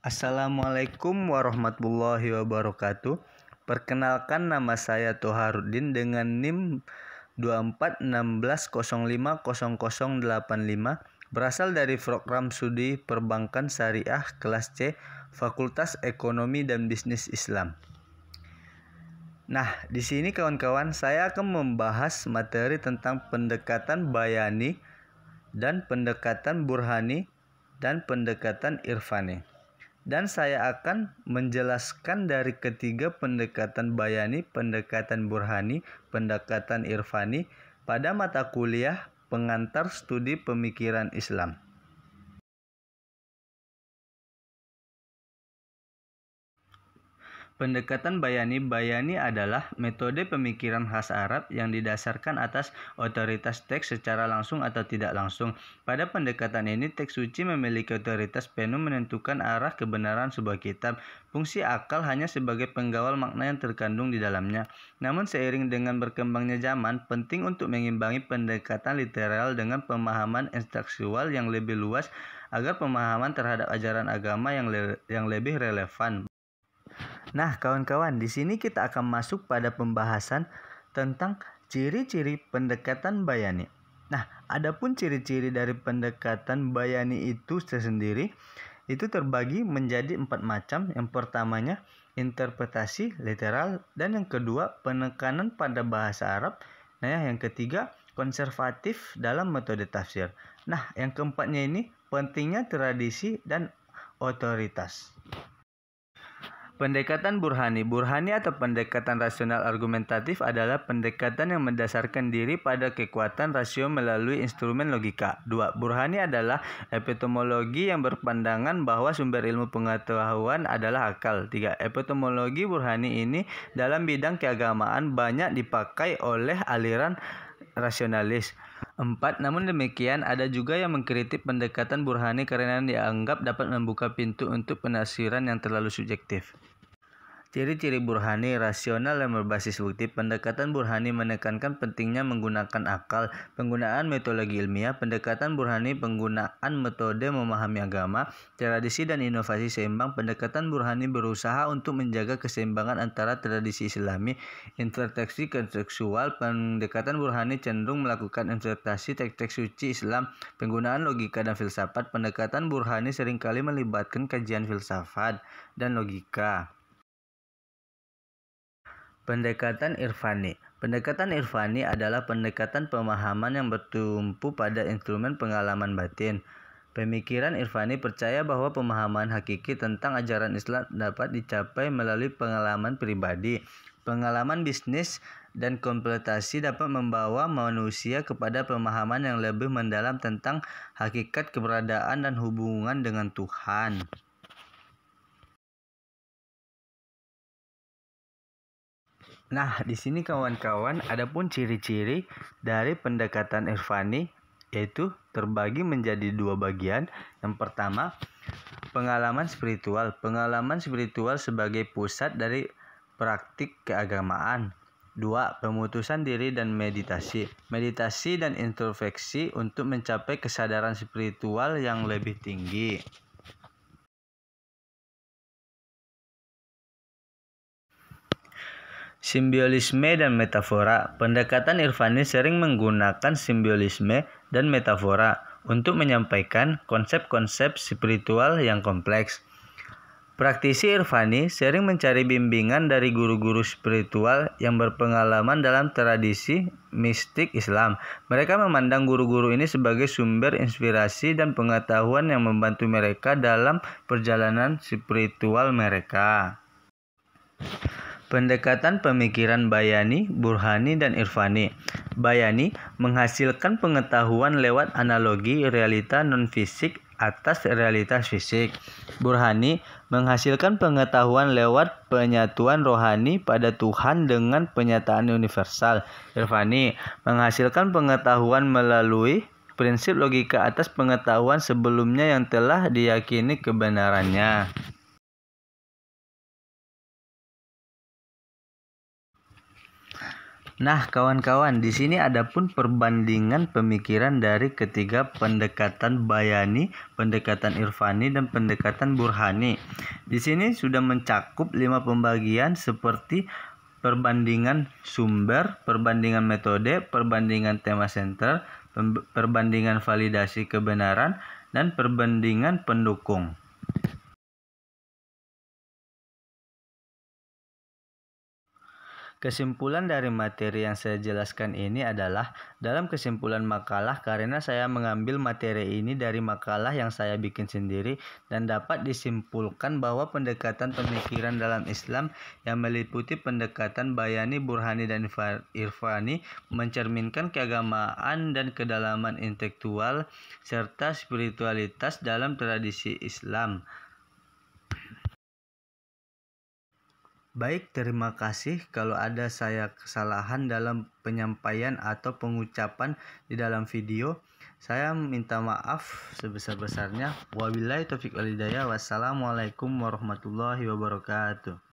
Assalamualaikum warahmatullahi wabarakatuh. Perkenalkan, nama saya Toharuddin dengan NIM 2416050085, berasal dari program studi Perbankan Syariah kelas C, Fakultas Ekonomi dan Bisnis Islam. Nah, di sini kawan-kawan, saya akan membahas materi tentang pendekatan bayani dan pendekatan burhani dan pendekatan irfani. Dan saya akan menjelaskan dari ketiga pendekatan bayani, pendekatan burhani, pendekatan irfani pada mata kuliah pengantar studi pemikiran Islam. Pendekatan bayani adalah metode pemikiran khas Arab yang didasarkan atas otoritas teks secara langsung atau tidak langsung. Pada pendekatan ini, teks suci memiliki otoritas penuh menentukan arah kebenaran sebuah kitab. Fungsi akal hanya sebagai penggawal makna yang terkandung di dalamnya. Namun seiring dengan berkembangnya zaman, penting untuk mengimbangi pendekatan literal dengan pemahaman intelektual yang lebih luas agar pemahaman terhadap ajaran agama yang lebih relevan. Nah, kawan-kawan, di sini kita akan masuk pada pembahasan tentang ciri-ciri pendekatan bayani. Nah, adapun ciri-ciri dari pendekatan bayani itu tersendiri, itu terbagi menjadi 4 macam. Yang pertamanya interpretasi literal, dan yang kedua penekanan pada bahasa Arab. Nah, yang ketiga konservatif dalam metode tafsir. Nah, yang keempatnya ini pentingnya tradisi dan otoritas. Pendekatan burhani. Burhani atau pendekatan rasional argumentatif adalah pendekatan yang mendasarkan diri pada kekuatan rasio melalui instrumen logika. 2. Burhani adalah epistemologi yang berpandangan bahwa sumber ilmu pengetahuan adalah akal. 3. Epistemologi burhani ini dalam bidang keagamaan banyak dipakai oleh aliran rasionalis. 4. Namun demikian, ada juga yang mengkritik pendekatan burhani karena dianggap dapat membuka pintu untuk penafsiran yang terlalu subjektif. Ciri-ciri burhani rasional yang berbasis bukti. Pendekatan burhani menekankan pentingnya menggunakan akal, penggunaan metodologi ilmiah. Pendekatan burhani penggunaan metode memahami agama, tradisi dan inovasi seimbang. Pendekatan burhani berusaha untuk menjaga keseimbangan antara tradisi Islami, interteksi kontekstual. Pendekatan burhani cenderung melakukan interpretasi teks-teks suci Islam, penggunaan logika dan filsafat. Pendekatan burhani seringkali melibatkan kajian filsafat dan logika. Pendekatan irfani. Pendekatan irfani adalah pendekatan pemahaman yang bertumpu pada instrumen pengalaman batin. Pemikiran irfani percaya bahwa pemahaman hakiki tentang ajaran Islam dapat dicapai melalui pengalaman pribadi. Pengalaman bisnis dan kompletasi dapat membawa manusia kepada pemahaman yang lebih mendalam tentang hakikat keberadaan dan hubungan dengan Tuhan. Nah, di sini kawan-kawan, adapun ciri-ciri dari pendekatan irfani yaitu terbagi menjadi 2 bagian. Yang pertama, pengalaman spiritual. Pengalaman spiritual sebagai pusat dari praktik keagamaan. 2. Pemutusan diri dan meditasi. Meditasi dan introspeksi untuk mencapai kesadaran spiritual yang lebih tinggi. Simbolisme dan metafora. Pendekatan irfani sering menggunakan simbolisme dan metafora untuk menyampaikan konsep-konsep spiritual yang kompleks. Praktisi irfani sering mencari bimbingan dari guru-guru spiritual yang berpengalaman dalam tradisi mistik Islam. Mereka memandang guru-guru ini sebagai sumber inspirasi dan pengetahuan yang membantu mereka dalam perjalanan spiritual mereka. Pendekatan pemikiran bayani, burhani, dan irfani. Bayani menghasilkan pengetahuan lewat analogi realita non-fisik atas realitas fisik. Burhani menghasilkan pengetahuan lewat penyatuan rohani pada Tuhan dengan penyataan universal. Irfani menghasilkan pengetahuan melalui prinsip logika atas pengetahuan sebelumnya yang telah diyakini kebenarannya. Nah, kawan-kawan, di sini ada pun perbandingan pemikiran dari ketiga pendekatan bayani, pendekatan irfani, dan pendekatan burhani. Di sini sudah mencakup 5 pembagian seperti perbandingan sumber, perbandingan metode, perbandingan tema center, perbandingan validasi kebenaran, dan perbandingan pendukung. Kesimpulan dari materi yang saya jelaskan ini adalah dalam kesimpulan makalah, karena saya mengambil materi ini dari makalah yang saya bikin sendiri, dan dapat disimpulkan bahwa pendekatan pemikiran dalam Islam yang meliputi pendekatan bayani, burhani, dan irfani mencerminkan keagamaan dan kedalaman intelektual serta spiritualitas dalam tradisi Islam. Baik, terima kasih. Kalau ada saya kesalahan dalam penyampaian atau pengucapan di dalam video, saya minta maaf sebesar-besarnya. Wabillahi taufiq wal hidayah. Wassalamualaikum warahmatullahi wabarakatuh.